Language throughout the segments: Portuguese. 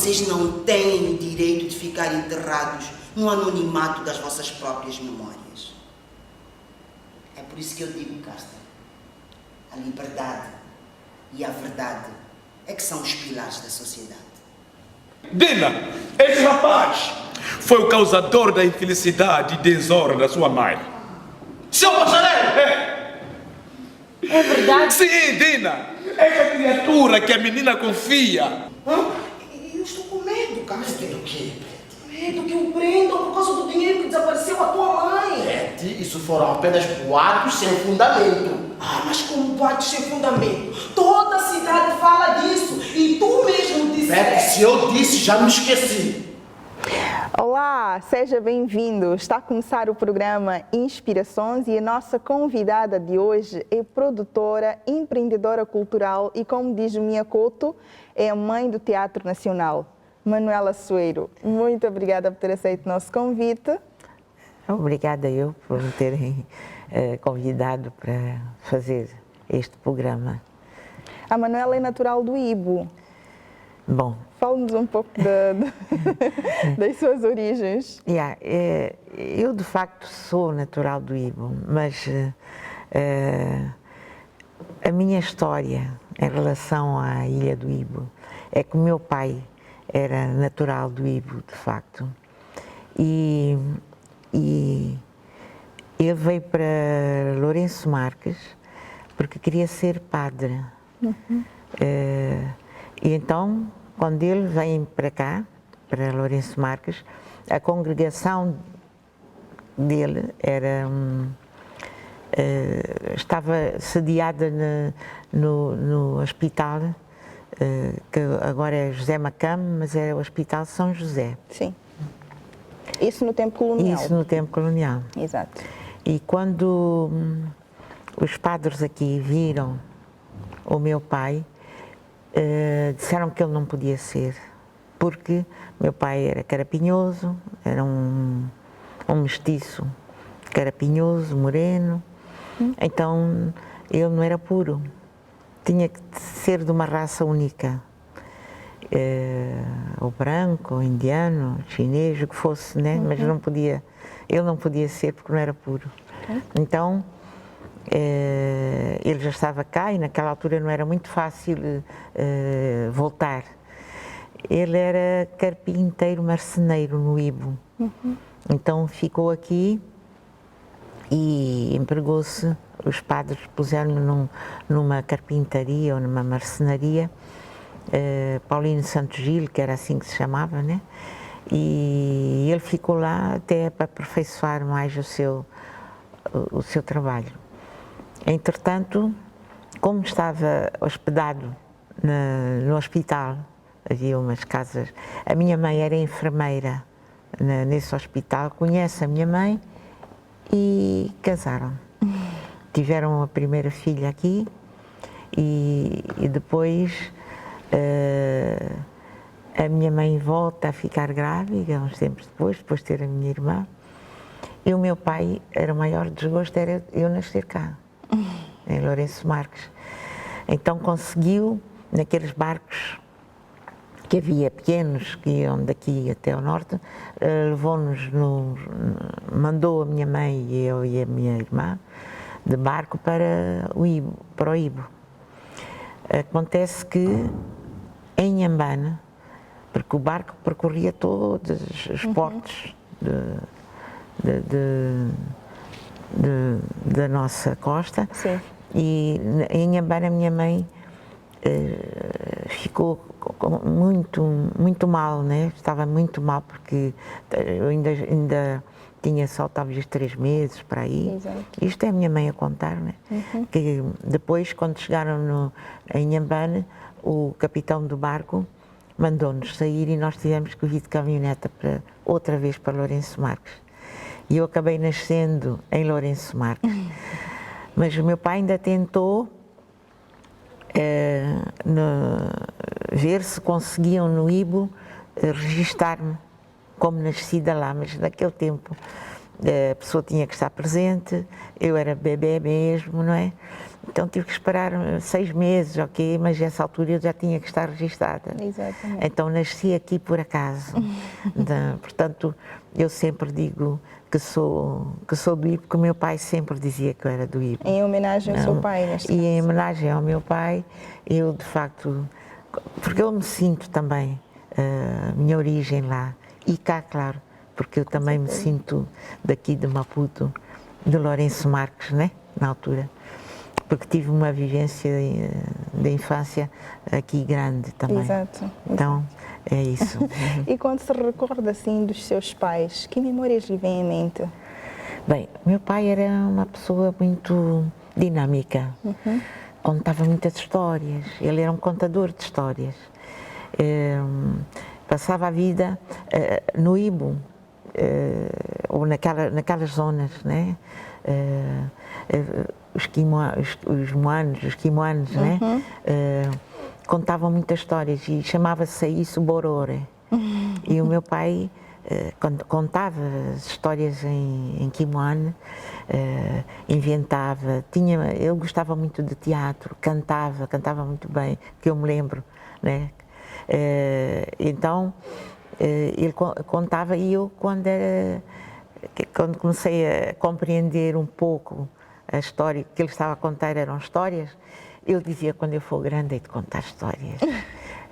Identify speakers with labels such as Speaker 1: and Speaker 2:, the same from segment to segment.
Speaker 1: vocês não têm o direito de ficar enterrados no anonimato das vossas próprias memórias. É por isso que eu digo, Casta, a liberdade e a verdade é que são os pilares da sociedade.
Speaker 2: Dina, esse rapaz foi o causador da infelicidade e desordem da sua mãe. Seu passareiro!
Speaker 3: É verdade?
Speaker 2: Sim, Dina! Essa criatura que a menina confia.
Speaker 1: Eu estou com medo, Casta.
Speaker 4: Medo do quê?
Speaker 1: Medo que o prendam por causa do dinheiro que desapareceu a tua mãe.
Speaker 4: Betty, isso foram apenas boatos sem fundamento.
Speaker 1: Mas como boatos sem fundamento? Toda a cidade fala disso e tu mesmo
Speaker 4: Betty,
Speaker 1: disseste.
Speaker 4: se eu disse, já me esqueci.
Speaker 5: Olá, seja bem-vindo. Está a começar o programa Inspirações e a nossa convidada de hoje é produtora, empreendedora cultural e, como diz Mia Couto, é a mãe do Teatro Nacional, Manuela Soeiro. Muito obrigada por ter aceito o nosso convite.
Speaker 3: Obrigada eu por me terem convidado para fazer este programa.
Speaker 5: A Manuela é natural do Ibo.
Speaker 3: Bom,
Speaker 5: fale-nos um pouco das suas origens.
Speaker 3: Eu de facto sou natural do Ibo, mas a minha história em relação à ilha do Ibo é que o meu pai era natural do Ibo, de facto, e ele veio para Lourenço Marques porque queria ser padre. E então, quando ele vem para cá, para Lourenço Marques, a congregação dele era estava sediada no hospital, que agora é José Macame, mas era o Hospital São José.
Speaker 5: Sim. Isso no tempo colonial.
Speaker 3: Isso no tempo colonial.
Speaker 5: Exato.
Speaker 3: E quando os padres aqui viram o meu pai, disseram que ele não podia ser, porque meu pai era carapinhoso, era um mestiço carapinhoso, moreno, então ele não era puro, tinha que ser de uma raça única, ou branco, ou indiano, chinês, o que fosse, né? Mas não podia, ele não podia ser porque não era puro. Então, ele já estava cá e naquela altura não era muito fácil voltar. Ele era carpinteiro marceneiro no Ibo, então ficou aqui e empregou-se, os padres puseram-no numa carpintaria ou numa marcenaria, Paulino Santos Gil, que era assim que se chamava, né? E ele ficou lá até para aperfeiçoar mais o seu trabalho. Entretanto, como estava hospedado no hospital, havia umas casas, a minha mãe era enfermeira nesse hospital, conhece a minha mãe e casaram. Tiveram a primeira filha aqui e depois a minha mãe volta a ficar grávida, uns tempos depois de ter a minha irmã, e o meu pai, era o maior desgosto, era eu nascer cá, em Lourenço Marques. Então conseguiu, naqueles barcos que havia pequenos, que iam daqui até ao norte, mandou a minha mãe e eu e a minha irmã de barco para o Ibo. Acontece que em Inhambane, porque o barco percorria todos os portos da nossa costa. Sim. E em Inhambane a minha mãe ficou muito mal, né? Estava muito mal porque eu ainda tinha só talvez 3 meses para aí. Exato. Isto é a minha mãe a contar, né? Que depois, quando chegaram em Inhambane, o capitão do barco mandou-nos sair e nós tivemos que vir de caminhoneta outra vez para Lourenço Marques. E eu acabei nascendo em Lourenço Marques. Mas o meu pai ainda tentou ver se conseguiam no Ibo registar-me como nascida lá, mas naquele tempo a pessoa tinha que estar presente, eu era bebê mesmo, não é? Então tive que esperar 6 meses, ok, mas nessa altura eu já tinha que estar registada.
Speaker 5: Exatamente.
Speaker 3: Então nasci aqui por acaso. Portanto, eu sempre digo que sou do Ibo, porque o meu pai sempre dizia que eu era do Ibo.
Speaker 5: Em homenagem ao seu pai, neste
Speaker 3: E
Speaker 5: caso.
Speaker 3: em homenagem ao meu pai, eu de facto, porque eu me sinto também a minha origem lá, e cá, claro, porque eu também me sinto daqui de Maputo, de Lourenço Marques, né, na altura, porque tive uma vivência da infância aqui grande também.
Speaker 5: Exato.
Speaker 3: Então, é isso.
Speaker 5: E quando se recorda assim dos seus pais, que memórias lhe vêm em mente?
Speaker 3: Bem, meu pai era uma pessoa muito dinâmica, contava muitas histórias, ele era um contador de histórias. Passava a vida no Ibo, ou naquelas zonas, né? Os quimoanos, né? Contavam muitas histórias e chamava-se isso Borore. E o meu pai contava histórias em Quimoane, inventava, ele gostava muito de teatro, cantava muito bem, que eu me lembro, né? Então, ele contava e eu, quando comecei a compreender um pouco a história que ele estava a contar, eram histórias, eu dizia, quando eu for grande, hei de contar histórias.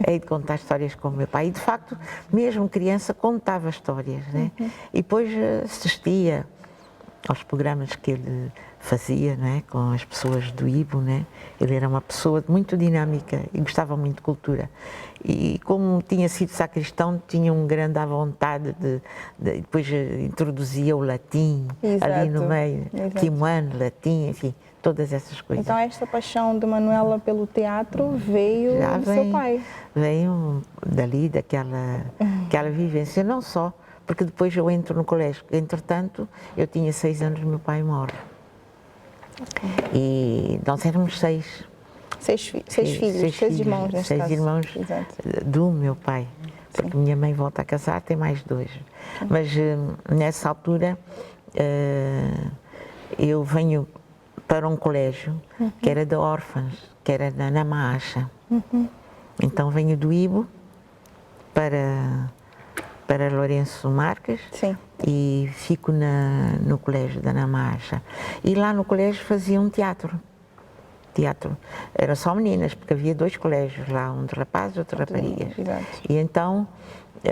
Speaker 3: Hei de contar histórias com o meu pai. E, de facto, mesmo criança, contava histórias, né? E depois assistia aos programas que ele fazia, né, com as pessoas do Ibo, né? Ele era uma pessoa muito dinâmica e gostava muito de cultura. E como tinha sido sacristão, tinha um grande à vontade depois introduzia o latim.
Speaker 5: Exato.
Speaker 3: Ali no meio, quimoano, latim, enfim, todas essas coisas.
Speaker 5: Então esta paixão de Manuela pelo teatro veio do seu pai?
Speaker 3: Veio dali, daquela vivência, não só, porque depois eu entro no colégio. Entretanto, eu tinha 6 anos, meu pai morre. E nós éramos 6.
Speaker 5: Seis filhos, 6 irmãos neste caso.
Speaker 3: 6 irmãos.
Speaker 5: Exato.
Speaker 3: Do meu pai, porque minha mãe volta a casar, tem mais 2. Mas nessa altura eu venho para um colégio que era de órfãos, que era na Namacha. Então venho do Ibo para Lourenço Marques.
Speaker 5: Sim.
Speaker 3: E fico no colégio da Namacha. E lá no colégio faziam teatro. Eram só meninas, porque havia 2 colégios lá, um de rapazes e outro de raparigas.
Speaker 5: Exato.
Speaker 3: E então,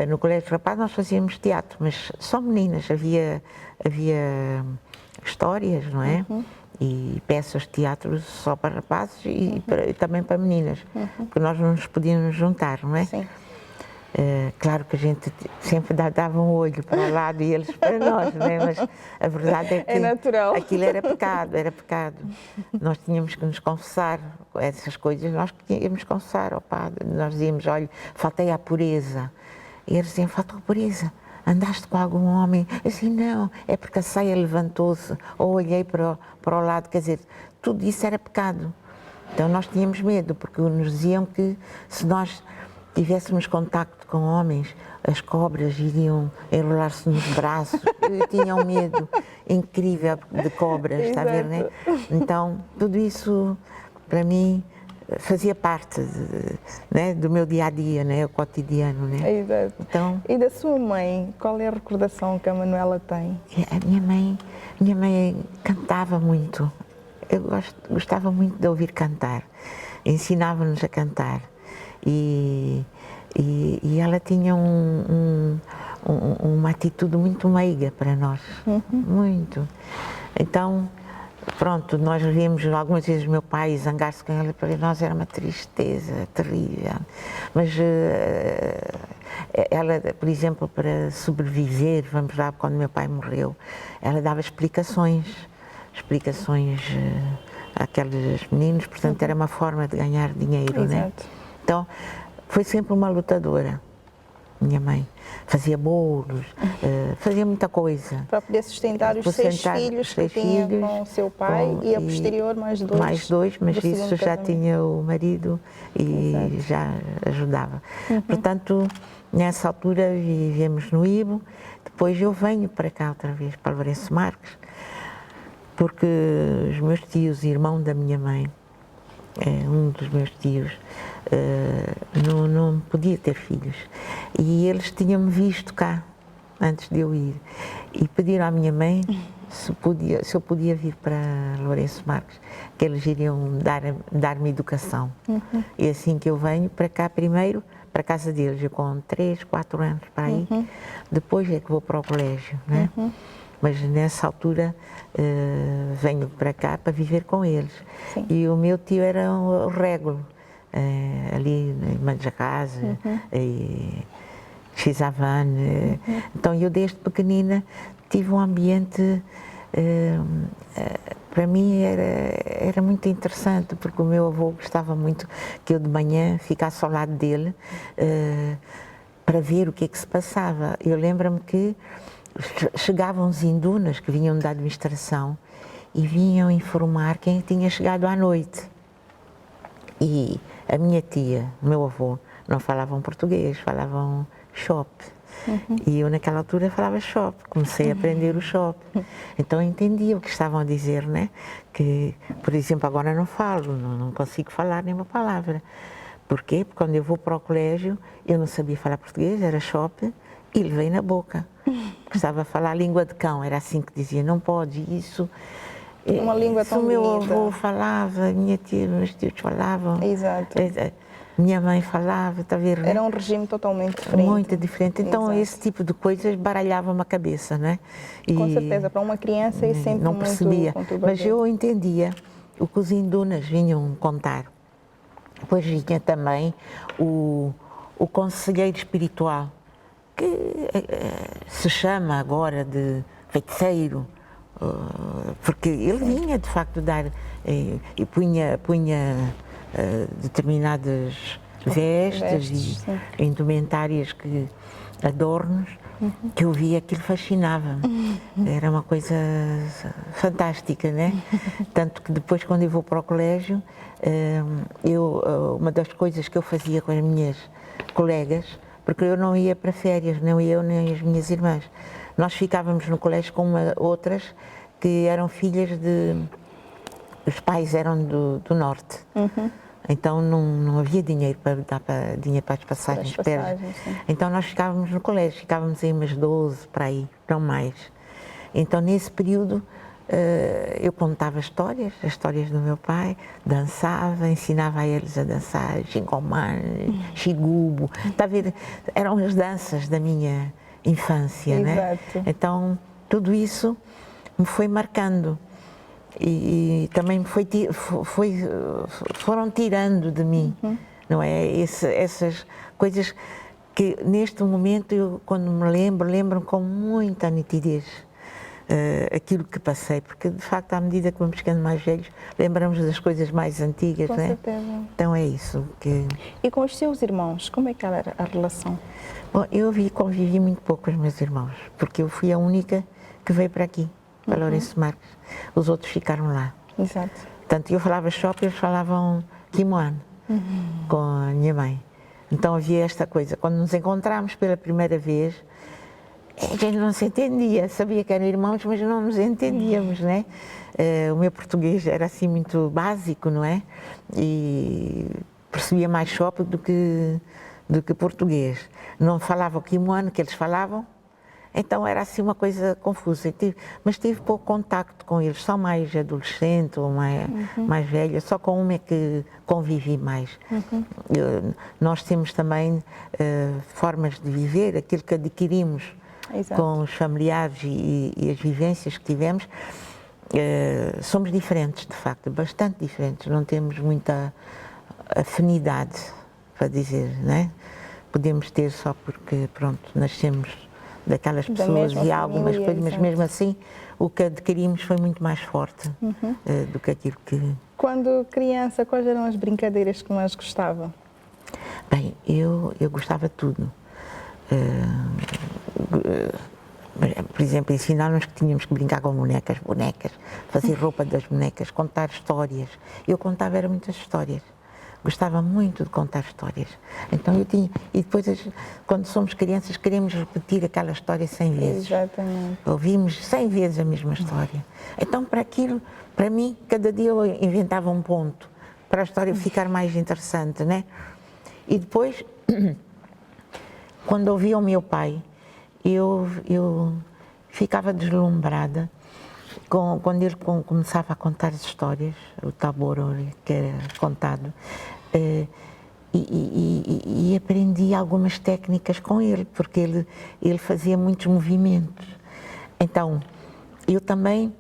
Speaker 3: no colégio de rapazes nós fazíamos teatro, mas só meninas. Havia histórias, não é? E peças de teatro só para rapazes e também para meninas, porque nós não nos podíamos juntar, não é?
Speaker 5: Sim.
Speaker 3: Claro que a gente sempre dava um olho para o lado e eles para nós, não é? Mas a verdade é que
Speaker 5: É natural.
Speaker 3: aquilo era pecado. Nós tínhamos que nos confessar essas coisas, nós tínhamos que confessar ao padre. Nós dizíamos, olha, faltei à pureza. E eles diziam, faltou a pureza. Andaste com algum homem? Eu disse, não, é porque a saia levantou-se, ou olhei para o lado, quer dizer, tudo isso era pecado. Então nós tínhamos medo, porque nos diziam que se nós tivéssemos contacto com homens, as cobras iriam enrolar-se nos braços. Eu tinha um medo incrível de cobras, está a ver, né? Então, tudo isso, para mim, fazia parte né, do meu dia-a-dia, né, o cotidiano, né?
Speaker 5: Exato.
Speaker 3: Então,
Speaker 5: e da sua mãe, qual é a recordação que a Manuela tem?
Speaker 3: A minha mãe cantava muito. Eu gostava muito de ouvir cantar. Ensinava-nos a cantar. E ela tinha uma atitude muito meiga para nós, muito. Então, pronto, nós víamos algumas vezes o meu pai zangar-se com ela, para nós era uma tristeza terrível. Mas ela, por exemplo, para sobreviver, vamos lá, quando meu pai morreu, ela dava explicações àqueles meninos, portanto era uma forma de ganhar dinheiro, né? Então, foi sempre uma lutadora, minha mãe. Fazia bolos, fazia muita coisa.
Speaker 5: Para poder sustentar os 6 filhos que tinha com o seu pai e a posterior mais 2.
Speaker 3: Mais 2, mas isso já tinha o marido e já ajudava. Portanto, nessa altura vivemos no Ibo, depois eu venho para cá outra vez, para Lourenço Marques, porque os meus tios, irmão da minha mãe, um dos meus tios, não podia ter filhos. E eles tinham-me visto cá, antes de eu ir. E pediram à minha mãe se eu podia vir para Lourenço Marques, que eles iriam dar-me educação. E assim que eu venho para cá primeiro, para a casa deles, eu com 3, 4 anos para aí, depois é que vou para o colégio, né? Mas nessa altura venho para cá para viver com eles.
Speaker 5: Sim.
Speaker 3: E o meu tio era um régulo, ali em Manjacasa, Xizavane. Então eu desde pequenina tive um ambiente, para mim era muito interessante, porque o meu avô gostava muito que eu de manhã ficasse ao lado dele para ver o que é que se passava. Eu lembro-me que chegavam os indunas que vinham da administração e vinham informar quem tinha chegado à noite. E a minha tia, o meu avô, não falavam português, falavam shop. E eu naquela altura falava shop, comecei a aprender o shop. Então eu entendia o que estavam a dizer, né? Que, por exemplo, agora não falo, não consigo falar nenhuma palavra. Porquê? Porque quando eu vou para o colégio, eu não sabia falar português, era shop, e levei na boca. Gostava de falar a língua de cão, era assim que dizia, não pode isso.
Speaker 5: Uma língua tão bonita.
Speaker 3: O meu avô falava, minha tia, meus tios falavam.
Speaker 5: Exato.
Speaker 3: Minha mãe falava, está a ver? Né?
Speaker 5: Era um regime totalmente diferente.
Speaker 3: Muito diferente. Então,
Speaker 5: Exato.
Speaker 3: esse tipo de coisas baralhava-me a cabeça, né? E
Speaker 5: com certeza, para uma criança é sempre
Speaker 3: não
Speaker 5: muito
Speaker 3: percebia.
Speaker 5: conturbador.
Speaker 3: Mas eu entendia o que os indunas vinham contar. Depois vinha também o conselheiro espiritual, que se chama agora de feiticeiro, porque ele vinha de facto dar e punha determinadas vestes e indumentárias, adornos, que eu via, aquilo fascinava-me. Era uma coisa fantástica, né? Tanto que depois, quando eu vou para o colégio, uma das coisas que eu fazia com as minhas colegas, porque eu não ia para férias, nem eu nem as minhas irmãs, nós ficávamos no colégio com outras que eram filhas os pais eram do norte. Então não havia dinheiro para dar dinheiro para as passagens. Então nós ficávamos no colégio, ficávamos aí umas 12 para aí, não mais. Então nesse período eu contava as histórias do meu pai, dançava, ensinava a eles a dançar, xingomar, xigubo, está a ver? Eram as danças da minha infância, né? Então tudo isso me foi marcando. E também foram tirando de mim, não é? Essas coisas que neste momento, eu, quando me lembro com muita nitidez aquilo que passei, porque de facto, à medida que vamos ficando mais velhos, lembramos das coisas mais antigas,
Speaker 5: com
Speaker 3: não é?
Speaker 5: certeza.
Speaker 3: Então é isso.
Speaker 5: E com os seus irmãos, como é que era a relação?
Speaker 3: Bom, eu convivi muito pouco com os meus irmãos, porque eu fui a única que veio para aqui, para Lourenço Marques. Os outros ficaram lá.
Speaker 5: Exato.
Speaker 3: Portanto, eu falava shop, eles falavam kimono com a minha mãe. Então havia esta coisa. Quando nos encontramos pela primeira vez, a gente não se entendia. Sabia que eram irmãos, mas não nos entendíamos, né? O meu português era assim muito básico, não é? E percebia mais shop do que português. Não falava o kimono que eles falavam. Então era assim uma coisa confusa, mas tive pouco contacto com eles, só mais adolescente ou mais velha, só com uma é que convivi mais. Nós temos também formas de viver, aquilo que adquirimos com os familiares e as vivências que tivemos, somos diferentes, de facto, bastante diferentes, não temos muita afinidade, para dizer, não é? Podemos ter só porque, pronto, nascemos daquelas pessoas e algumas coisas, mas mesmo assim o que adquirimos foi muito mais forte do que aquilo que...
Speaker 5: Quando criança, quais eram as brincadeiras que mais gostava?
Speaker 3: Bem, eu gostava de tudo. Por exemplo, ensinar-nos que tínhamos que brincar com bonecas, fazer roupa das bonecas, contar histórias. Eu contava muitas histórias. gostava muito de contar histórias. Então eu tinha, e depois quando somos crianças queremos repetir aquela história 100 vezes.
Speaker 5: Exatamente.
Speaker 3: Ouvimos 100 vezes a mesma história. Então para mim, cada dia eu inventava um ponto para a história ficar mais interessante, né? E depois, quando ouvia o meu pai, eu ficava deslumbrada quando ele começava a contar as histórias, o tabor que era contado, e aprendi algumas técnicas com ele, porque ele fazia muitos movimentos. Então, eu também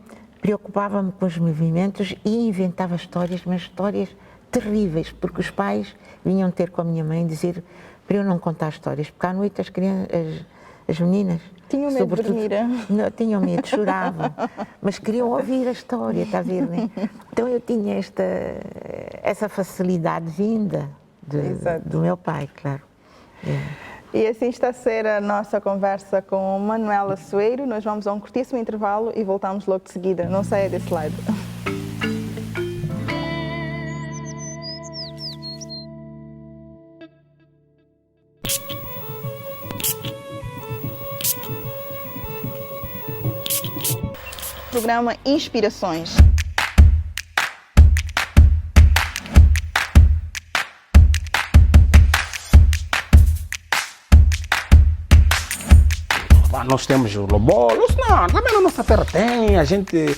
Speaker 3: preocupava-me com os movimentos e inventava histórias, mas histórias terríveis, porque os pais vinham ter com a minha mãe dizer para eu não contar histórias, porque à noite as meninas...
Speaker 5: Tinham medo de dormir?
Speaker 3: Não, tinham medo, choravam, mas queriam ouvir a história, está a ver, né? Então eu tinha essa facilidade vinda do meu pai, claro.
Speaker 5: E assim está a ser a nossa conversa com Manuela Soeiro. Nós vamos a um curtíssimo intervalo e voltamos logo de seguida. Não saia desse lado. Programa Inspirações.
Speaker 6: Nós temos o lobolo, não, também na nossa terra tem, a gente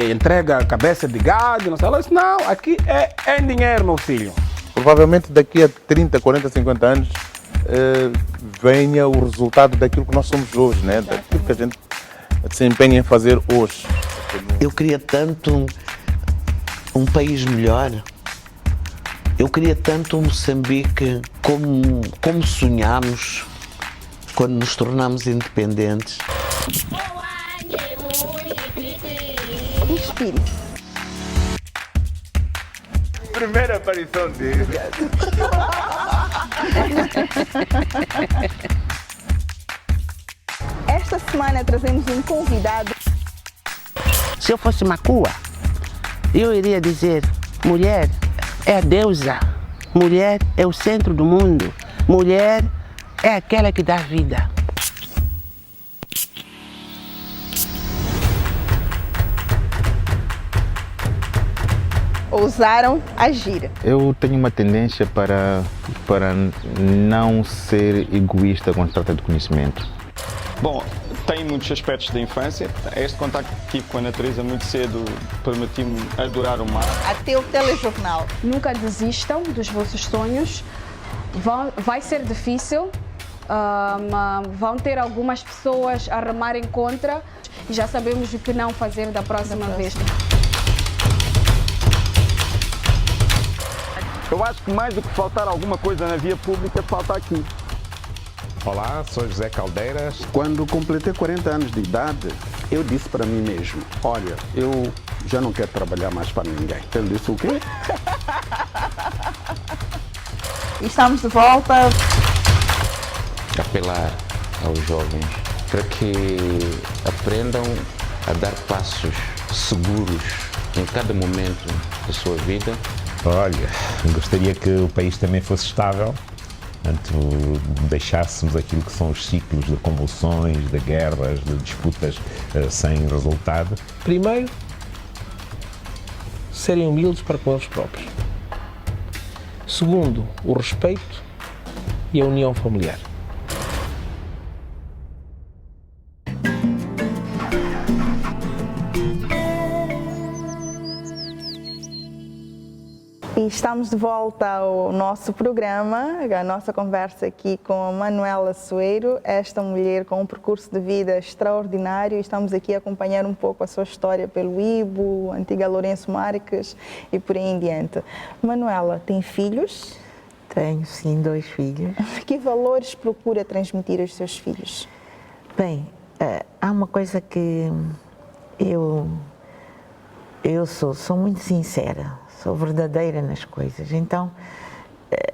Speaker 6: entrega a cabeça de gado, não sei lá, isso não, aqui é dinheiro, meu filho.
Speaker 7: Provavelmente daqui a 30, 40, 50 anos venha o resultado daquilo que nós somos hoje, né? Daquilo que a gente se empenha em fazer hoje.
Speaker 8: Eu queria tanto um país melhor. Eu queria tanto um Moçambique como sonhamos quando nos tornamos independentes.
Speaker 5: Inspire-se.
Speaker 7: Primeira aparição dele.
Speaker 5: Esta semana trazemos um convidado.
Speaker 9: Se eu fosse Macua, eu iria dizer: mulher é a deusa, mulher é o centro do mundo, mulher é aquela que dá vida.
Speaker 5: Ousaram agir.
Speaker 10: Eu tenho uma tendência para não ser egoísta quando se trata de conhecimento.
Speaker 11: Bom, tem muitos aspectos da infância. Este contacto que tive com a natureza muito cedo permitiu-me adorar o mar.
Speaker 5: Até o telejornal.
Speaker 12: Nunca desistam dos vossos sonhos. Vai ser difícil. Vão ter algumas pessoas a remarem contra. E já sabemos o que não fazer da próxima vez.
Speaker 6: Eu acho que mais do que faltar alguma coisa na via pública, falta aqui.
Speaker 13: Olá, sou José Caldeiras.
Speaker 14: Quando completei 40 anos de idade, eu disse para mim mesmo: olha, eu já não quero trabalhar mais para ninguém. Ele disse o quê?
Speaker 5: Estamos de volta.
Speaker 15: Apelar aos jovens para que aprendam a dar passos seguros em cada momento da sua vida.
Speaker 13: Olha, gostaria que o país também fosse estável, portanto, deixássemos aquilo que são os ciclos de convulsões, de guerras, de disputas sem resultado.
Speaker 16: Primeiro, serem humildes para com eles próprios. Segundo, o respeito e a união familiar.
Speaker 5: E estamos de volta ao nosso programa, a nossa conversa aqui com a Manuela Soeiro, esta mulher com um percurso de vida extraordinário. Estamos aqui a acompanhar um pouco a sua história pelo Ibo, antiga Lourenço Marques e por aí em diante. Manuela, tem filhos?
Speaker 3: Tenho, sim, 2 filhos.
Speaker 5: Que valores procura transmitir aos seus filhos?
Speaker 3: Bem, há uma coisa que eu sou muito sincera. Sou verdadeira nas coisas, então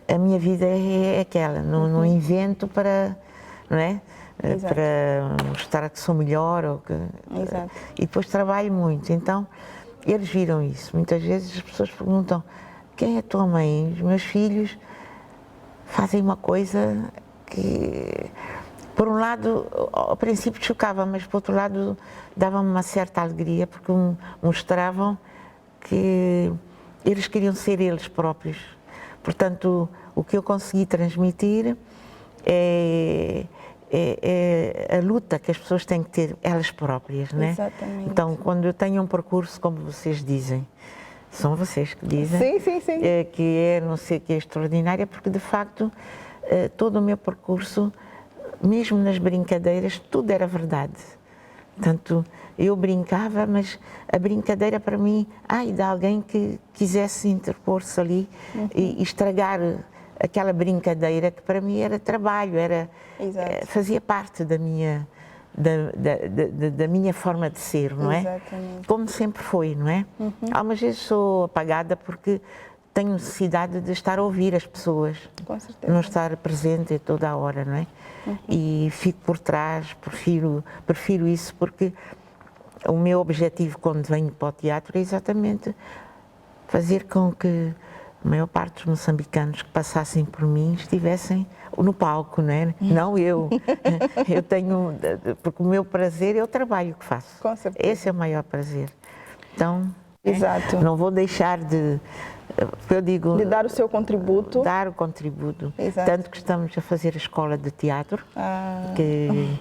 Speaker 3: a minha vida é aquela, não invento para, não é? Para mostrar que sou melhor ou que, e depois trabalho muito, então eles viram isso. Muitas vezes as pessoas perguntam: quem é a tua mãe? Os meus filhos fazem uma coisa que, por um lado, ao princípio chocava, mas por outro lado dava-me uma certa alegria, porque mostravam que eles queriam ser eles próprios. Portanto, o que eu consegui transmitir é a luta que as pessoas têm que ter elas próprias, né?
Speaker 5: Exatamente.
Speaker 3: Então, quando eu tenho um percurso, como vocês dizem, são vocês que dizem,
Speaker 5: sim.
Speaker 3: Que é não sei o que é extraordinária, porque de facto todo o meu percurso, mesmo nas brincadeiras, tudo era verdade. Portanto, eu brincava, mas a brincadeira para mim, de alguém que quisesse interpor-se ali e estragar aquela brincadeira que para mim era trabalho, fazia parte da minha forma de ser, não é?
Speaker 5: Exatamente.
Speaker 3: Como sempre foi, não é? Algumas vezes sou apagada porque tenho necessidade de estar a ouvir as pessoas,
Speaker 5: com certeza,
Speaker 3: não estar presente toda a hora, não é? E fico por trás, prefiro isso, porque o meu objetivo quando venho para o teatro é exatamente fazer com que a maior parte dos moçambicanos que passassem por mim estivessem no palco, não é? Não eu. Eu tenho, porque o meu prazer é o trabalho que faço.
Speaker 5: Com certeza.
Speaker 3: Esse é o maior prazer. Então,
Speaker 5: exato,
Speaker 3: não vou deixar de, eu digo,
Speaker 5: de dar o seu contributo.
Speaker 3: Dar o contributo.
Speaker 5: Exato.
Speaker 3: Tanto que estamos a fazer a escola de teatro, que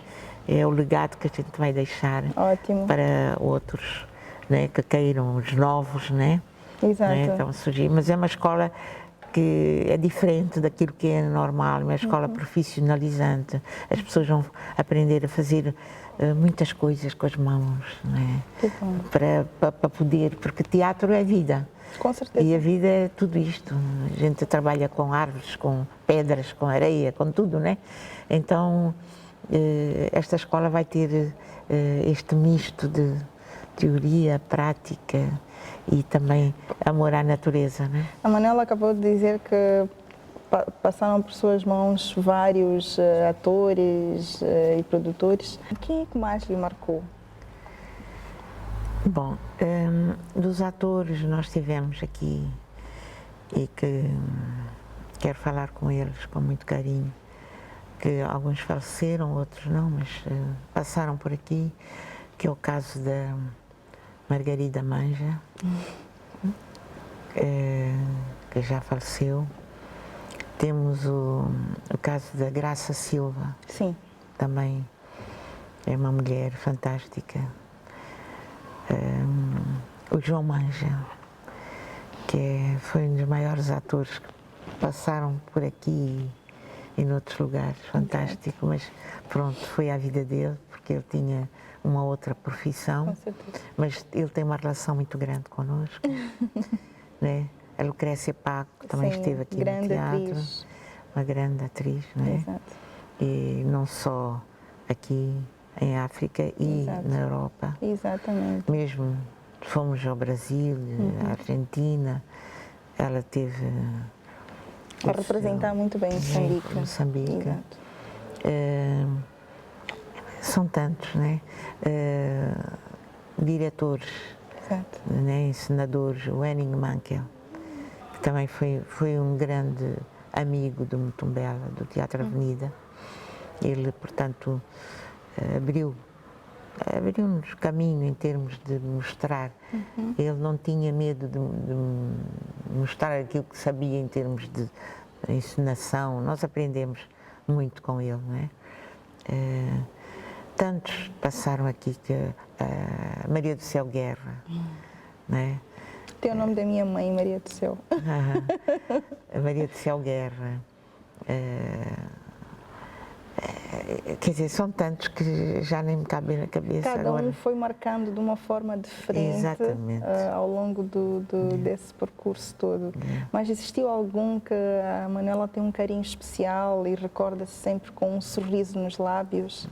Speaker 3: é o legado que a gente vai deixar.
Speaker 5: Ótimo.
Speaker 3: Para outros, né, que queiram, os novos, né?
Speaker 5: Exato.
Speaker 3: Né, então, surgir. Mas é uma escola que é diferente daquilo que é normal, uma escola profissionalizante. As pessoas vão aprender a fazer muitas coisas com as mãos, né? Para poder, porque teatro é vida.
Speaker 5: Com certeza.
Speaker 3: E a vida é tudo isto. A gente trabalha com árvores, com pedras, com areia, com tudo, né? Então, esta escola vai ter este misto de teoria, prática e também amor à natureza, né?
Speaker 5: A Manuela acabou de dizer que passaram por suas mãos vários atores e produtores. Quem é que mais lhe marcou?
Speaker 3: Bom, dos atores nós tivemos aqui e que quero falar com eles com muito carinho, que alguns faleceram, outros não, mas passaram por aqui, que é o caso da Margarida Manja, que já faleceu. Temos o caso da Graça Silva.
Speaker 5: Sim.
Speaker 3: Também é uma mulher fantástica. O João Manja, que foi um dos maiores atores que passaram por aqui e noutros lugares, fantástico, mas pronto, foi a vida dele, porque ele tinha uma outra profissão, mas ele tem uma relação muito grande connosco, né? A Lucrécia Paco também esteve aqui no teatro,
Speaker 5: atriz.
Speaker 3: Uma grande atriz, né?
Speaker 5: Exato.
Speaker 3: E não só aqui em África e na Europa.
Speaker 5: Exatamente.
Speaker 3: Mesmo fomos ao Brasil, à Argentina, ela teve
Speaker 5: a representar muito bem
Speaker 3: Moçambique.
Speaker 5: Exato.
Speaker 3: São tantos, né? Diretores, né? Encenadores, o Henning Mankell, que também foi um grande amigo do Mutumbela, do Teatro Avenida. Ele, portanto, abriu-nos caminho em termos de mostrar. Ele não tinha medo de mostrar aquilo que sabia em termos de encenação. Nós aprendemos muito com ele, não é? Tantos passaram aqui, que a Maria do Céu Guerra, não é?
Speaker 5: Tem o nome da minha mãe, Maria do Céu.
Speaker 3: A Maria do Céu Guerra. Quer dizer, são tantos que já nem me cabem na cabeça.
Speaker 5: Cada
Speaker 3: agora.
Speaker 5: um foi marcando de uma forma diferente ao longo desse percurso todo. Mas existiu algum que a Manuela tem um carinho especial e recorda-se sempre com um sorriso nos lábios?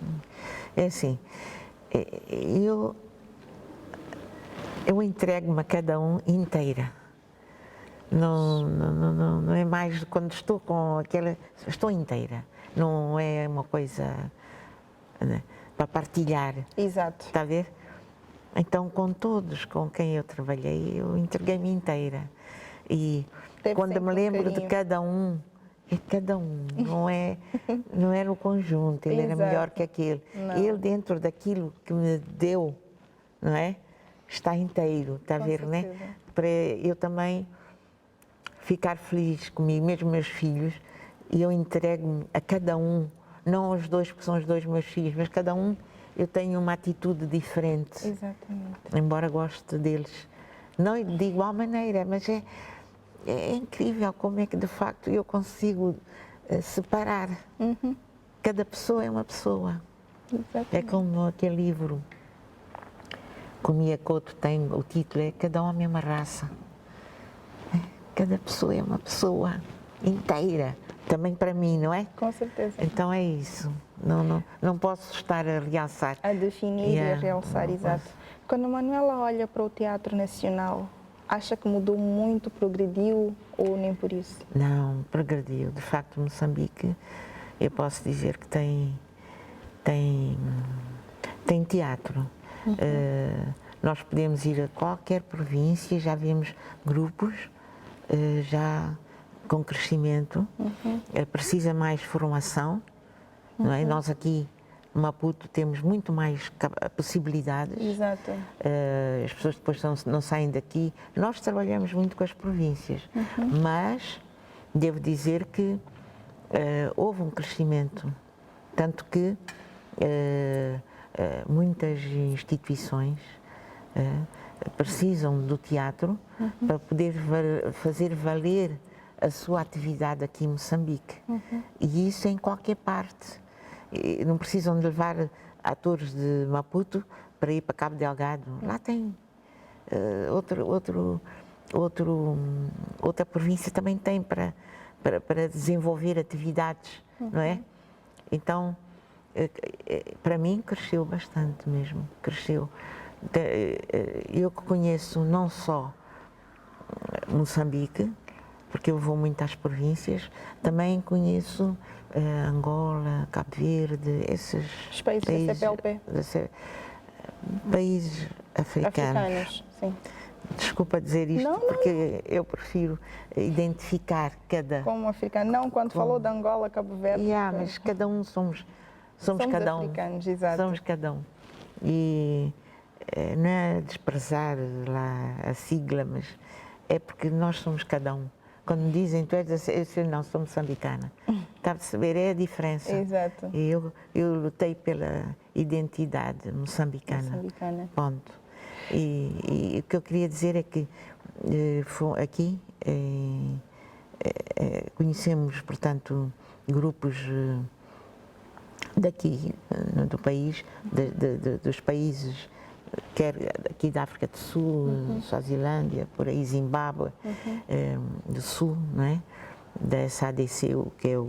Speaker 3: É assim, eu entrego-me a cada um inteira. Não é mais quando estou com aquela... Estou inteira. Não é uma coisa, né, para partilhar.
Speaker 5: Exato.
Speaker 3: Está a ver? Então, com todos com quem eu trabalhei, eu entreguei-me inteira. E quando
Speaker 5: sempre
Speaker 3: me lembro de
Speaker 5: carinho.
Speaker 3: cada um, é cada um, não é no conjunto, ele era
Speaker 5: Exato.
Speaker 3: melhor que aquele.
Speaker 5: Não.
Speaker 3: Ele dentro daquilo que me deu, não é? Está inteiro, está a ver, não é?
Speaker 5: certeza.
Speaker 3: Para eu também ficar feliz comigo, mesmo meus filhos, e eu entrego-me a cada um, não aos dois, porque são os dois meus filhos, mas cada um eu tenho uma atitude diferente.
Speaker 5: Exatamente.
Speaker 3: Embora goste deles. Não de igual maneira, mas é incrível como é que de facto eu consigo separar. Cada pessoa é uma pessoa.
Speaker 5: Exatamente.
Speaker 3: É como aquele livro que o Miyakoto tem, o título é Cada Homem é uma Raça. Cada pessoa é uma pessoa inteira. Também para mim, não é?
Speaker 5: Com certeza.
Speaker 3: Então é isso. Não posso estar a realçar.
Speaker 5: A definir e a
Speaker 3: Yeah,
Speaker 5: realçar,
Speaker 3: não
Speaker 5: exato.
Speaker 3: posso.
Speaker 5: Quando a Manuela olha para o Teatro Nacional, acha que mudou muito, progrediu ou nem por isso?
Speaker 3: Não, progrediu. De facto, Moçambique, eu posso dizer que tem teatro. Nós podemos ir a qualquer província, já vemos grupos já com crescimento, precisa mais formação, não é? Nós aqui no Maputo temos muito mais possibilidades.
Speaker 5: Exato.
Speaker 3: As pessoas depois não saem daqui. Nós trabalhamos muito com as províncias, mas devo dizer que houve um crescimento, tanto que muitas instituições precisam do teatro para poder fazer valer a sua atividade aqui em Moçambique. E isso em qualquer parte. E não precisam de levar atores de Maputo para ir para Cabo Delgado. Lá tem outra província também tem para desenvolver atividades, não é? Então, para mim cresceu bastante mesmo, cresceu. Eu que conheço não só Moçambique, porque eu vou muito às províncias, também conheço Angola, Cabo Verde, esses
Speaker 5: Os países da CPLP.
Speaker 3: Países africanos.
Speaker 5: Africanos, sim.
Speaker 3: Desculpa dizer isto,
Speaker 5: Não,
Speaker 3: porque eu prefiro identificar cada...
Speaker 5: Como africano. Não, quando falou de Angola, Cabo Verde.
Speaker 3: mas cada um somos cada um.
Speaker 5: Africanos, exato.
Speaker 3: Somos cada um. E não é desprezar lá a sigla, mas é porque nós somos cada um. Quando me dizem, tu és assim, eu sei, não, sou moçambicana. Está a perceber? É a diferença.
Speaker 5: Exato.
Speaker 3: E eu lutei pela identidade moçambicana. Ponto. E o que eu queria dizer é que aqui conhecemos, portanto, grupos daqui, do país, dos países, quer aqui da África do Sul, Suazilândia, por aí, Zimbábue, do Sul, não é? Da SADC, que é o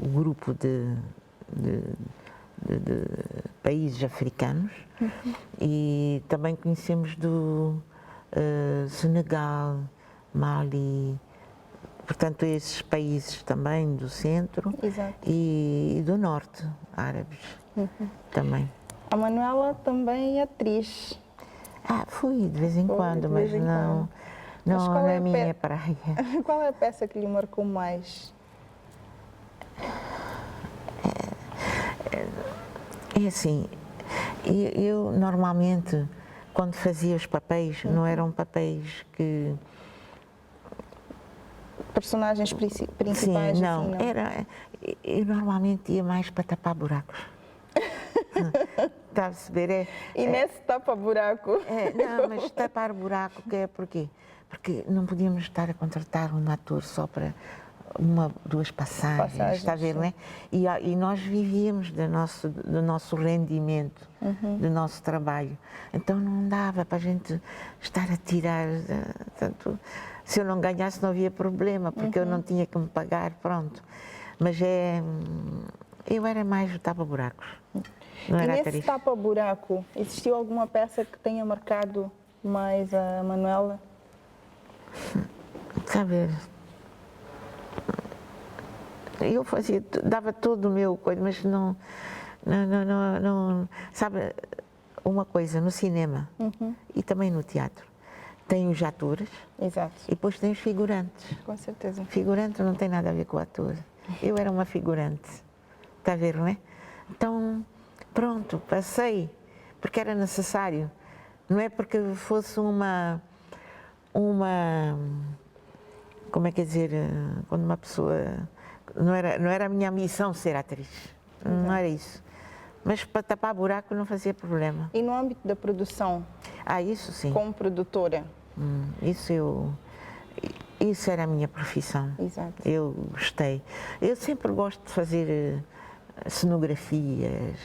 Speaker 3: grupo de países africanos, e também conhecemos do Senegal, Mali, portanto esses países também do centro.
Speaker 5: Exato.
Speaker 3: E do norte, árabes também.
Speaker 5: A Manuela também é atriz.
Speaker 3: Fui de vez em quando, mas não é minha praia.
Speaker 5: Qual é a peça que lhe marcou mais?
Speaker 3: É assim, eu normalmente, quando fazia os papéis, não eram papéis que...
Speaker 5: Personagens principais?
Speaker 3: Sim, não.
Speaker 5: Assim, não.
Speaker 3: Eu normalmente ia mais para tapar buracos. Está a perceber?
Speaker 5: E nesse tapa-buraco?
Speaker 3: Não, mas tapar buraco, que é porquê? Porque não podíamos estar a contratar um ator só para uma, duas passagens, está a ver, não é? E nós vivíamos do nosso rendimento, do nosso trabalho. Então não dava para a gente estar a tirar, tanto, se eu não ganhasse não havia problema, porque eu não tinha que me pagar, pronto. Mas eu era mais o tapa-buracos.
Speaker 5: E nesse tapa-buraco, existiu alguma peça que tenha marcado mais a Manuela?
Speaker 3: Sabe, eu dava todo o meu coisa, mas não, sabe, uma coisa, no cinema e também no teatro, tem os atores.
Speaker 5: Exato.
Speaker 3: E depois tem os figurantes.
Speaker 5: Com certeza.
Speaker 3: Figurante não tem nada a ver com o ator. Eu era uma figurante. Está a ver, não é? Então, pronto, passei, porque era necessário. Não é porque fosse uma como é que é dizer, quando uma pessoa, não era a minha missão ser atriz, não era isso. Mas para tapar buraco não fazia problema.
Speaker 5: E no âmbito da produção?
Speaker 3: Isso sim.
Speaker 5: Como produtora?
Speaker 3: Isso era a minha profissão.
Speaker 5: Exato.
Speaker 3: Eu gostei. Eu sempre gosto de fazer cenografias,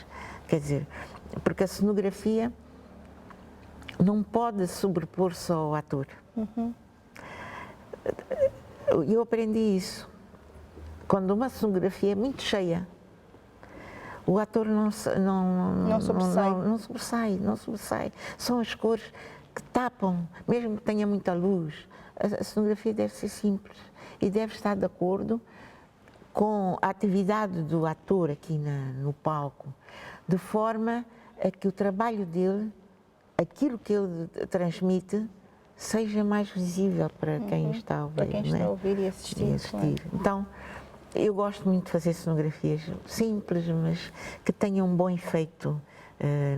Speaker 3: quer dizer, porque a cenografia não pode sobrepor-se ao ator. Eu aprendi isso. Quando uma cenografia é muito cheia, o ator não sobressai. São as cores que tapam, mesmo que tenha muita luz. A cenografia deve ser simples e deve estar de acordo com a atividade do ator aqui no palco, de forma a que o trabalho dele, aquilo que ele transmite, seja mais visível para quem está a ouvir.
Speaker 5: Para quem está a ouvir e assistir. Claro.
Speaker 3: Então, eu gosto muito de fazer cenografias simples, mas que tenham um bom efeito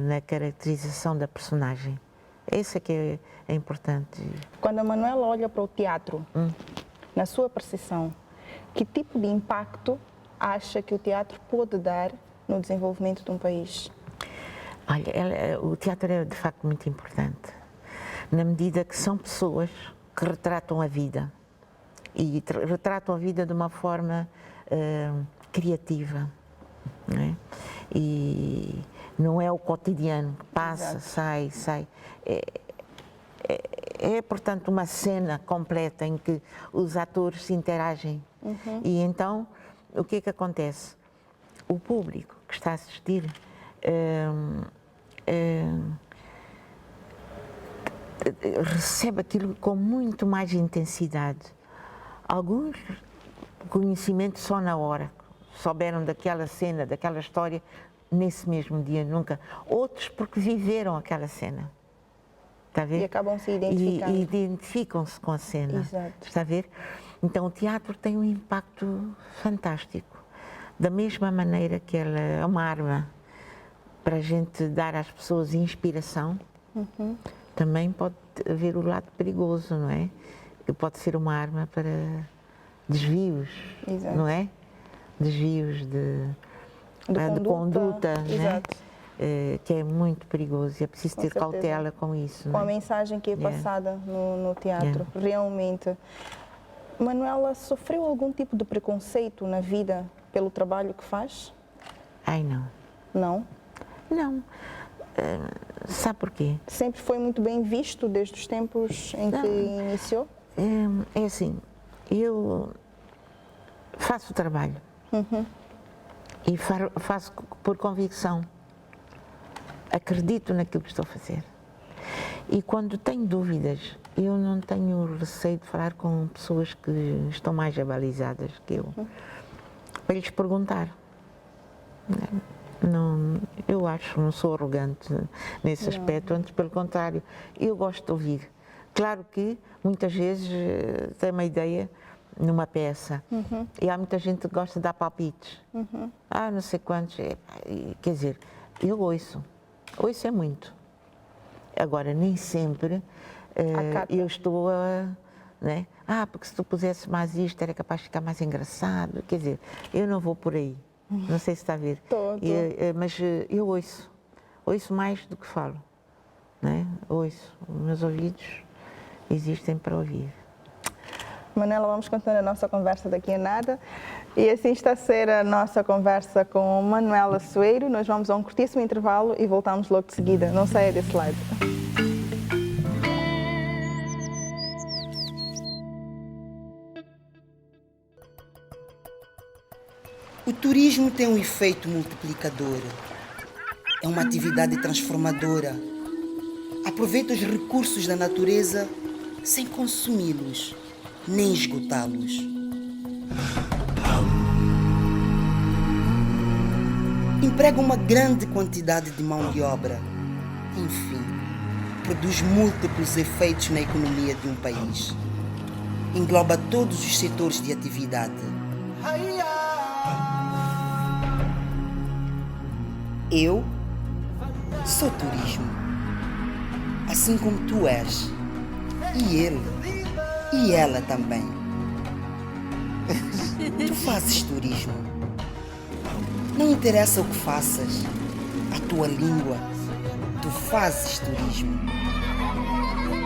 Speaker 3: na caracterização da personagem. Esse é que é importante.
Speaker 5: Quando a Manuela olha para o teatro, na sua percepção, que tipo de impacto acha que o teatro pode dar no desenvolvimento de um país?
Speaker 3: Olha, o teatro é de facto muito importante, na medida que são pessoas que retratam a vida e retratam a vida de uma forma criativa, não é? E não é o cotidiano que passa, sai. É, portanto, uma cena completa em que os atores se interagem. E então, o que é que acontece? O público que está a assistir recebe aquilo com muito mais intensidade. Alguns conhecimento só na hora, souberam daquela cena, daquela história, nesse mesmo dia, nunca. Outros porque viveram aquela cena. Está a ver?
Speaker 5: E acabam se identificando.
Speaker 3: E identificam-se com a cena.
Speaker 5: Exato.
Speaker 3: Está a ver? Então o teatro tem um impacto fantástico. Da mesma maneira que ela é uma arma para a gente dar às pessoas inspiração, também pode haver o lado perigoso, não é? Que pode ser uma arma para desvios, não é? Desvios de conduta, né? Que é muito perigoso e é preciso ter cautela com isso.
Speaker 5: Com a mensagem que é passada no teatro, realmente. Manuela, sofreu algum tipo de preconceito na vida pelo trabalho que faz?
Speaker 3: Não.
Speaker 5: Não?
Speaker 3: Não. Sabe porquê?
Speaker 5: Sempre foi muito bem visto desde os tempos em que iniciou?
Speaker 3: É assim, eu faço o trabalho e faço por convicção. Acredito naquilo que estou a fazer. E quando tenho dúvidas, eu não tenho receio de falar com pessoas que estão mais abalizadas que eu, para lhes perguntar. Não, eu acho, não sou arrogante nesse aspecto, antes pelo contrário, eu gosto de ouvir. Claro que muitas vezes tem uma ideia numa peça e há muita gente que gosta de dar palpites. Não sei quantos, quer dizer, eu ouço é muito. Agora, nem sempre eu estou a... Né? Porque se tu pusesse mais isto era capaz de ficar mais engraçado. Quer dizer, eu não vou por aí. Não sei se está a ver. Mas eu ouço mais do que falo. Né? Ouço. Os meus ouvidos existem para ouvir.
Speaker 5: Manuela, vamos continuar a nossa conversa daqui a nada. E assim está a ser a nossa conversa com Manuela Soeiro. Nós vamos a um curtíssimo intervalo e voltamos logo de seguida. Não saia desse lado.
Speaker 1: O turismo tem um efeito multiplicador. É uma atividade transformadora. Aproveita os recursos da natureza sem consumi-los, nem esgotá-los. Emprega uma grande quantidade de mão de obra. Enfim, produz múltiplos efeitos na economia de um país. Engloba todos os setores de atividade. Eu sou turismo, assim como tu és, e ele, e ela também. Tu fazes turismo. Não interessa o que faças, a tua língua, tu fazes turismo.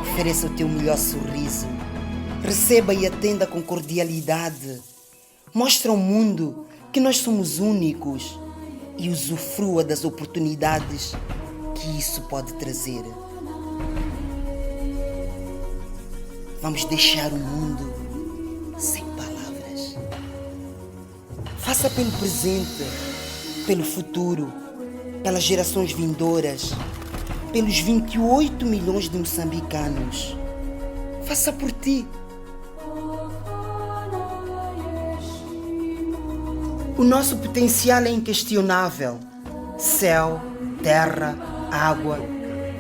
Speaker 1: Ofereça o teu melhor sorriso, receba e atenda com cordialidade. Mostra ao mundo que nós somos únicos e usufrua das oportunidades que isso pode trazer. Vamos deixar o mundo sem palavras. Faça pelo presente, pelo futuro, pelas gerações vindouras, pelos 28 milhões de moçambicanos. Faça por ti. O nosso potencial é inquestionável. Céu, terra, água.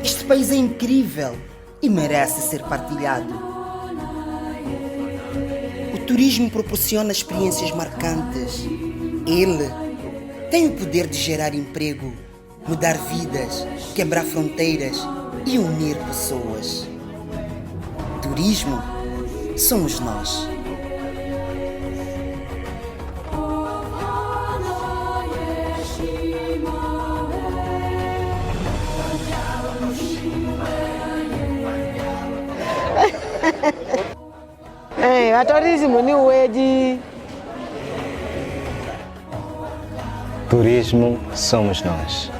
Speaker 1: Este país é incrível e merece ser partilhado. O turismo proporciona experiências marcantes. Ele tem o poder de gerar emprego, mudar vidas, quebrar fronteiras e unir pessoas. Turismo somos nós.
Speaker 17: A turismo ni wedi.
Speaker 18: Turismo somos nós.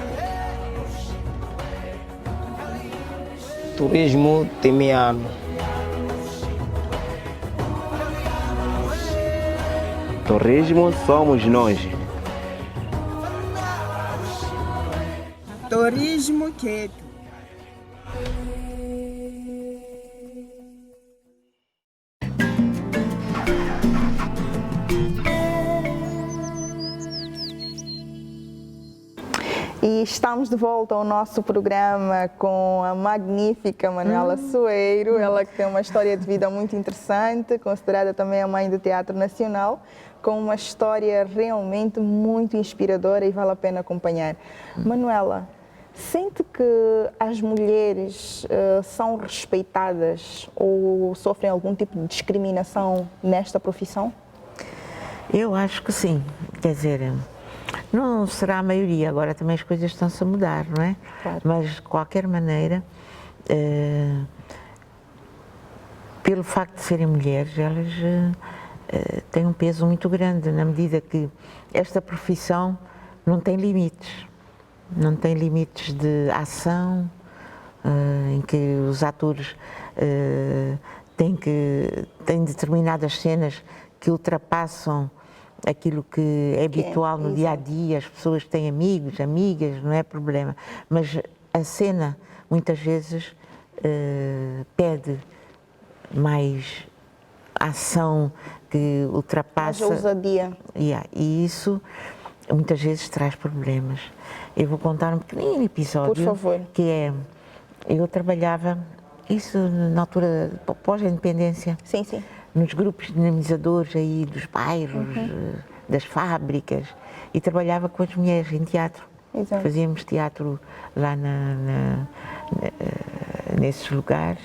Speaker 17: Turismo temiano.
Speaker 18: Turismo somos nós.
Speaker 19: Turismo quieto.
Speaker 5: E estamos de volta ao nosso programa com a magnífica Manuela Soeiro, ela que tem uma história de vida muito interessante, considerada também a mãe do Teatro Nacional, com uma história realmente muito inspiradora e vale a pena acompanhar. Manuela, sente que as mulheres são respeitadas ou sofrem algum tipo de discriminação nesta profissão?
Speaker 3: Eu acho que sim, quer dizer... Não será a maioria, agora também as coisas estão-se a mudar, não é? Claro. Mas, de qualquer maneira, pelo facto de serem mulheres, elas têm um peso muito grande, na medida que esta profissão não tem limites. Não tem limites de ação, em que os atores têm determinadas cenas que ultrapassam aquilo que é habitual no dia a dia, as pessoas têm amigos, amigas, não é problema. Mas a cena, muitas vezes, pede mais ação que ultrapassa.
Speaker 5: Mais ousadia.
Speaker 3: E isso, muitas vezes, traz problemas. Eu vou contar um pequenino episódio.
Speaker 5: Por favor.
Speaker 3: Que é, eu trabalhava, isso na altura pós-independência.
Speaker 5: Sim, sim.
Speaker 3: Nos grupos dinamizadores aí dos bairros, das fábricas, e trabalhava com as mulheres em teatro.
Speaker 5: Exato.
Speaker 3: Fazíamos teatro lá nesses lugares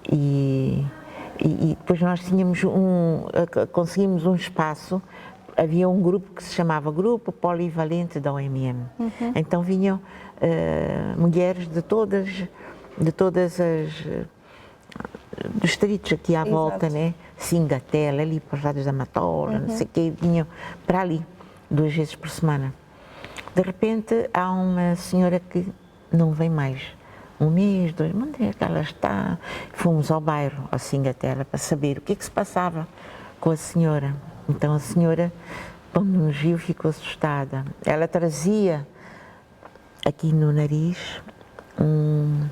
Speaker 3: e depois nós tínhamos conseguimos um espaço, havia um grupo que se chamava Grupo Polivalente da OMM. Então vinham mulheres de todas as distritos aqui à volta, né? Singatela, ali para os lados da Matola, não sei o quê, vinham para ali 2 vezes por semana. De repente há uma senhora que não vem mais. 1 mês, 2, onde é que ela está? Fomos ao bairro, ao Singatela, para saber o que é que se passava com a senhora. Então a senhora, quando nos viu, ficou assustada. Ela trazia aqui no nariz um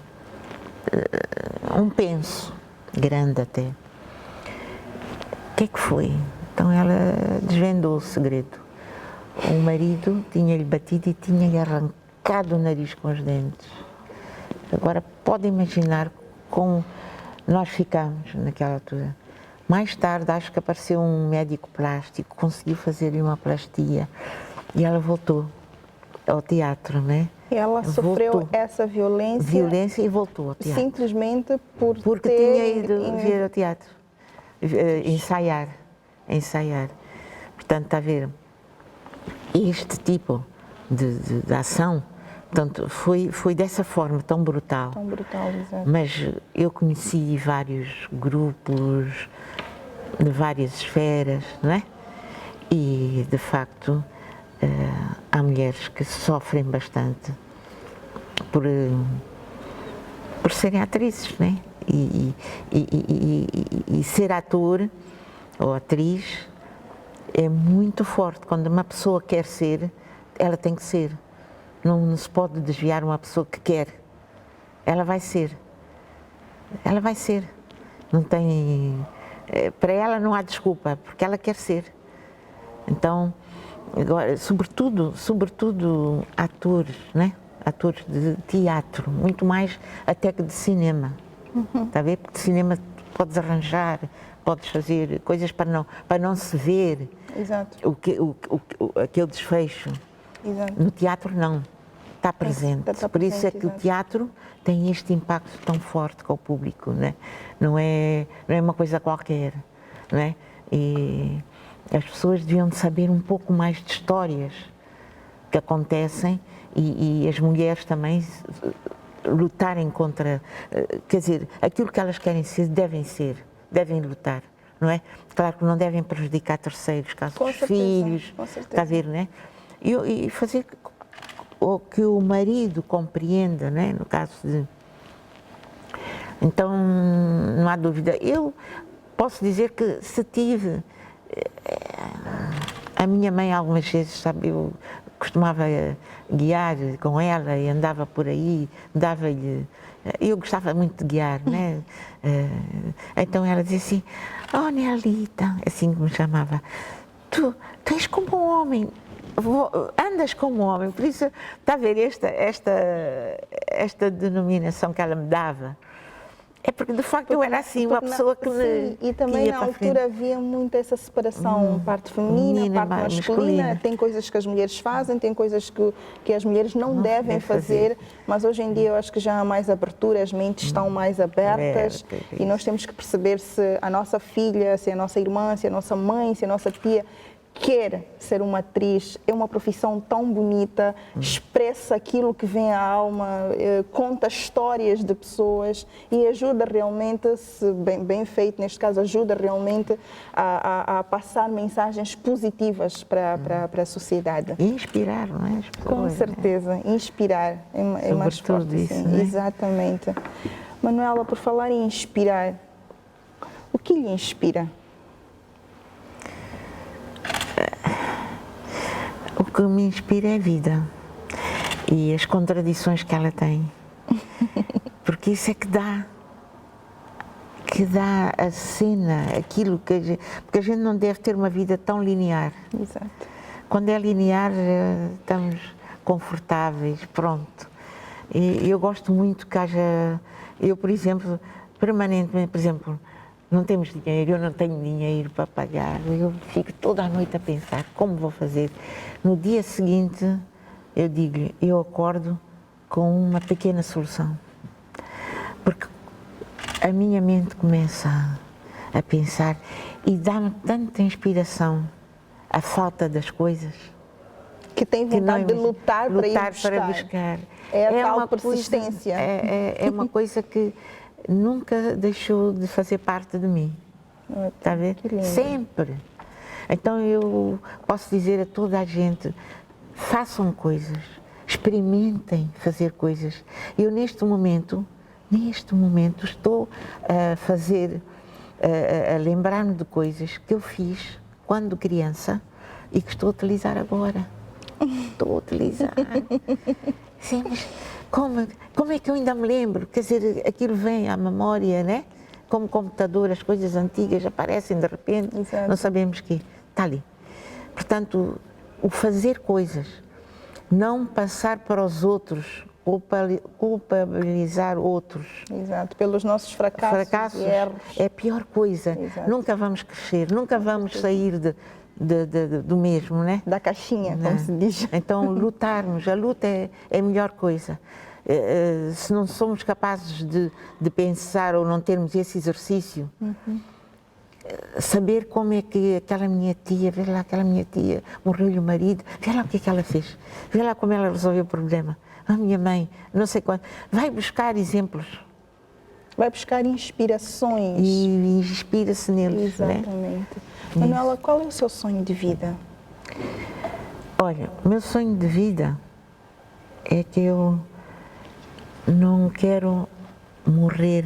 Speaker 3: penso, grande até. O que é que foi? Então ela desvendou o segredo. O marido tinha-lhe batido e tinha-lhe arrancado o nariz com os dentes. Agora, pode imaginar como nós ficamos naquela altura. Mais tarde, acho que apareceu um médico plástico, conseguiu fazer-lhe uma plastia e ela voltou ao teatro, né?
Speaker 5: E ela sofreu essa violência
Speaker 3: e voltou ao teatro.
Speaker 5: Simplesmente
Speaker 3: porque tinha ido vir ao teatro, ensaiar. Portanto, está a ver, este tipo de ação, portanto, foi dessa forma, tão brutal.
Speaker 5: Tão brutal, exato.
Speaker 3: Mas eu conheci vários grupos, de várias esferas, não é? E, de facto, há mulheres que sofrem bastante por serem atrizes, né? E ser ator ou atriz é muito forte. Quando uma pessoa quer ser, ela tem que ser. Não se pode desviar uma pessoa que quer. Ela vai ser. Ela vai ser. Não tem... Para ela não há desculpa, porque ela quer ser. Então, agora, sobretudo atores, né? Atores de teatro, muito mais até que de cinema. Está a ver? Porque de cinema podes arranjar, podes fazer coisas para não se ver.
Speaker 5: Exato.
Speaker 3: Aquele desfecho.
Speaker 5: Exato.
Speaker 3: No teatro não, está presente. Por isso é que
Speaker 5: exato.
Speaker 3: O teatro tem este impacto tão forte com o público, né? Não é uma coisa qualquer, não é? E as pessoas deviam saber um pouco mais de histórias que acontecem e as mulheres também lutarem contra, quer dizer, aquilo que elas querem ser, devem lutar, não é? Claro que não devem prejudicar terceiros, caso dos filhos, está a ver, não é? E fazer que o marido compreenda, não é? No caso de... Então, não há dúvida. Eu posso dizer que se tive... A minha mãe algumas vezes, sabe, eu costumava guiar com ela e andava por aí, dava-lhe... Eu gostava muito de guiar, né? Então ela dizia assim, oh Nelita, assim que me chamava, tu és como um homem, andas como um homem, por isso, está a ver esta denominação que ela me dava, é porque de facto eu era assim, uma pessoa que
Speaker 5: sim, e também na altura havia muito essa separação, parte feminina, parte masculina. Tem coisas que as mulheres fazem, tem coisas que as mulheres não devem fazer, mas hoje em dia eu acho que já há mais abertura, as mentes estão mais abertas e nós temos que perceber se a nossa filha, se a nossa irmã, se a nossa mãe, se a nossa tia quer ser uma atriz, é uma profissão tão bonita, expressa aquilo que vem à alma, conta histórias de pessoas e ajuda realmente, se bem feito neste caso, ajuda realmente a passar mensagens positivas para a sociedade.
Speaker 3: E inspirar, não é?
Speaker 5: Com certeza, inspirar é mais forte.
Speaker 3: Isso,
Speaker 5: sim,
Speaker 3: né?
Speaker 5: Exatamente. Manuela, por falar em inspirar, o que lhe inspira?
Speaker 3: O que me inspira é a vida e as contradições que ela tem, porque isso é que dá a cena, aquilo que porque a gente não deve ter uma vida tão linear.
Speaker 5: Exato.
Speaker 3: Quando é linear, estamos confortáveis, pronto. E eu gosto muito que haja, eu, por exemplo, permanentemente, por exemplo, não temos dinheiro, eu não tenho dinheiro para pagar, eu fico toda a noite a pensar como vou fazer. No dia seguinte, eu digo-lhe, eu acordo com uma pequena solução, porque a minha mente começa a pensar e dá-me tanta inspiração a falta das coisas.
Speaker 5: Que tem vontade de lutar para buscar. É a tal persistência.
Speaker 3: É uma coisa que nunca deixou de fazer parte de mim, está a ver? Sempre. Então eu posso dizer a toda a gente, façam coisas, experimentem fazer coisas. Eu neste momento estou a fazer, a lembrar-me de coisas que eu fiz quando criança e que estou a utilizar agora. Estou a utilizar. Sim, mas como é que eu ainda me lembro? Quer dizer, aquilo vem à memória, né? Como computador, as coisas antigas aparecem de repente, não sabemos que está ali. Portanto, o fazer coisas, não passar para os outros culpabilizar outros.
Speaker 5: Exato, pelos nossos fracassos e erros.
Speaker 3: É a pior coisa.
Speaker 5: Exato.
Speaker 3: Nunca vamos crescer, nunca vamos sair do mesmo, né?
Speaker 5: Da caixinha, como se diz.
Speaker 3: Então, lutarmos, a luta é a melhor coisa. Se não somos capazes de pensar ou não termos esse exercício, saber como é que aquela minha tia, vê lá, aquela minha tia, morreu-lhe o marido, vê lá o que é que ela fez, vê lá como ela resolveu o problema. A minha mãe, não sei quanto. Vai buscar exemplos.
Speaker 5: Vai buscar inspirações.
Speaker 3: E inspira-se neles.
Speaker 5: Exatamente.
Speaker 3: Né?
Speaker 5: Manuela, qual é o seu sonho de vida?
Speaker 3: Olha, o meu sonho de vida é que eu não quero morrer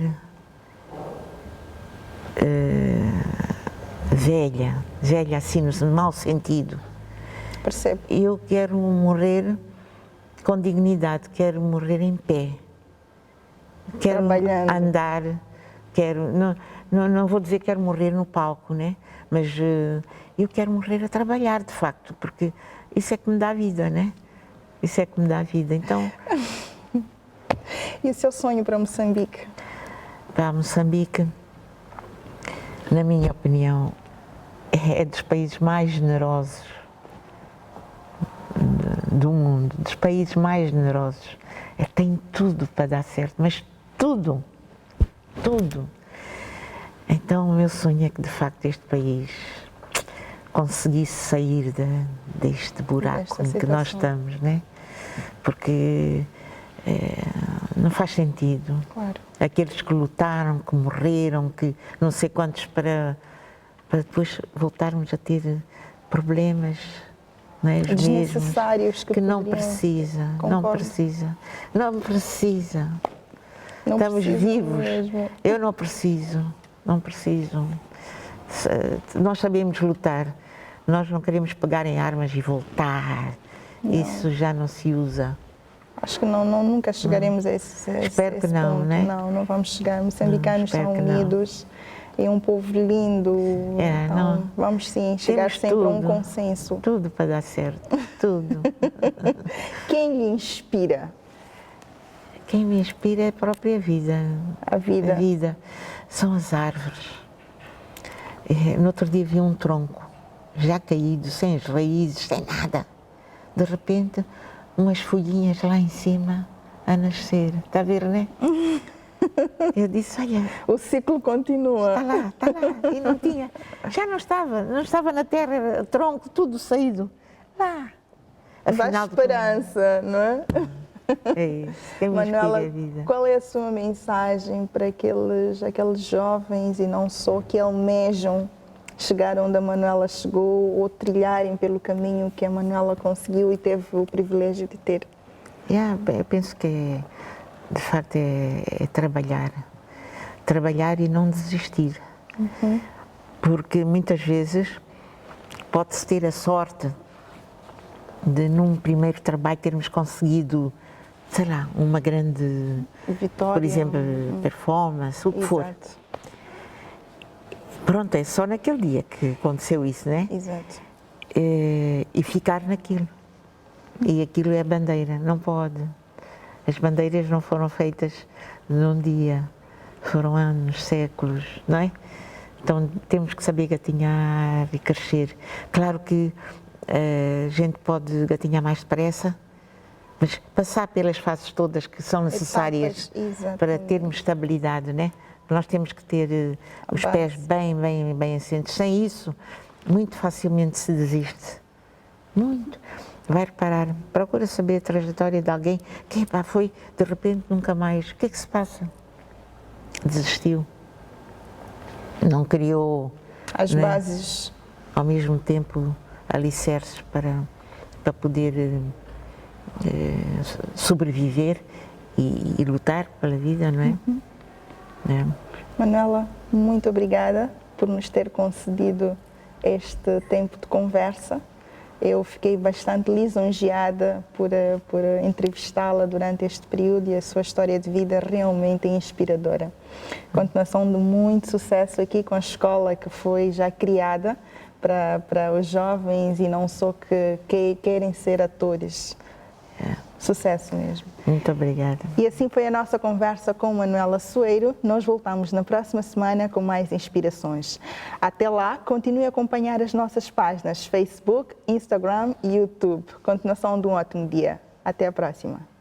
Speaker 3: velha assim no mau sentido.
Speaker 5: Percebo.
Speaker 3: Eu quero morrer com dignidade, quero morrer em pé, quero andar, não vou dizer que quero morrer no palco, né? Mas eu quero morrer a trabalhar, de facto, porque isso é que me dá vida, né? Isso é que me dá vida, então...
Speaker 5: E o seu sonho para Moçambique?
Speaker 3: Para Moçambique, na minha opinião, é dos países mais generosos do mundo, dos países mais generosos. Tem tudo para dar certo, mas tudo, tudo. Então o meu sonho é que de facto este país conseguisse sair deste buraco em que nós estamos, né? Porque não faz sentido.
Speaker 5: Claro.
Speaker 3: Aqueles que lutaram, que morreram, que não sei quantos para depois voltarmos a ter problemas, não é?
Speaker 5: Desnecessários
Speaker 3: que não precisa, não precisa, não precisa. Estamos vivos. Mesmo. Eu não preciso. Nós sabemos lutar. Nós não queremos pegar em armas e voltar. Não. Isso já não se usa.
Speaker 5: Acho que nunca chegaremos a esse
Speaker 3: Espero que não,
Speaker 5: ponto.
Speaker 3: Né?
Speaker 5: Não vamos chegar. Moçambicanos são unidos. É um povo lindo. Então, vamos sim chegar sempre a um consenso.
Speaker 3: Tudo para dar certo. Tudo.
Speaker 5: Quem lhe inspira?
Speaker 3: Quem me inspira é a própria vida.
Speaker 5: A vida?
Speaker 3: A vida. São as árvores. No outro dia vi um tronco, já caído, sem as raízes, sem nada. De repente, umas folhinhas lá em cima a nascer. Está a ver, né? Eu disse, olha...
Speaker 5: O ciclo continua.
Speaker 3: Está lá. E não tinha... Já não estava na terra, era tronco, tudo saído. Lá.
Speaker 5: Dá esperança, não é?
Speaker 3: É isso, quem me
Speaker 5: Manuela,
Speaker 3: inspira a vida.
Speaker 5: Qual é a sua mensagem para aqueles jovens e não só que almejam chegar onde a Manuela chegou ou trilharem pelo caminho que a Manuela conseguiu e teve o privilégio de ter?
Speaker 3: Eu penso que, de facto, é trabalhar e não desistir. Porque muitas vezes pode-se ter a sorte de, num primeiro trabalho, termos conseguido, sei lá, uma grande
Speaker 5: vitória,
Speaker 3: por exemplo, performance, o que for. Pronto, é só naquele dia que aconteceu isso, né?
Speaker 5: Exato.
Speaker 3: E ficar naquilo. E aquilo é a bandeira, não pode. As bandeiras não foram feitas num dia, foram anos, séculos, não é? Então temos que saber gatinhar e crescer. Claro que a gente pode gatinhar mais depressa, mas passar pelas fases todas que são necessárias para termos estabilidade, né? Nós temos que ter os pés bem assentes. Sem isso, muito facilmente se desiste. Muito. Vai reparar, procura saber a trajetória de alguém que foi, de repente, nunca mais. O que é que se passa? Desistiu. Não criou
Speaker 5: as bases.
Speaker 3: Ao mesmo tempo, alicerces para poder sobreviver e lutar pela vida, não é?
Speaker 5: Manuela, muito obrigada por nos ter concedido este tempo de conversa. Eu fiquei bastante lisonjeada por entrevistá-la durante este período e a sua história de vida realmente é inspiradora. Continuação de muito sucesso aqui com a escola que foi já criada para os jovens e não só que querem ser atores. Sucesso mesmo.
Speaker 3: Muito obrigada.
Speaker 5: E assim foi a nossa conversa com Manuela Soeiro. Nós voltamos na próxima semana com mais inspirações. Até lá, continue a acompanhar as nossas páginas Facebook, Instagram e YouTube. Continuação de um ótimo dia. Até a próxima.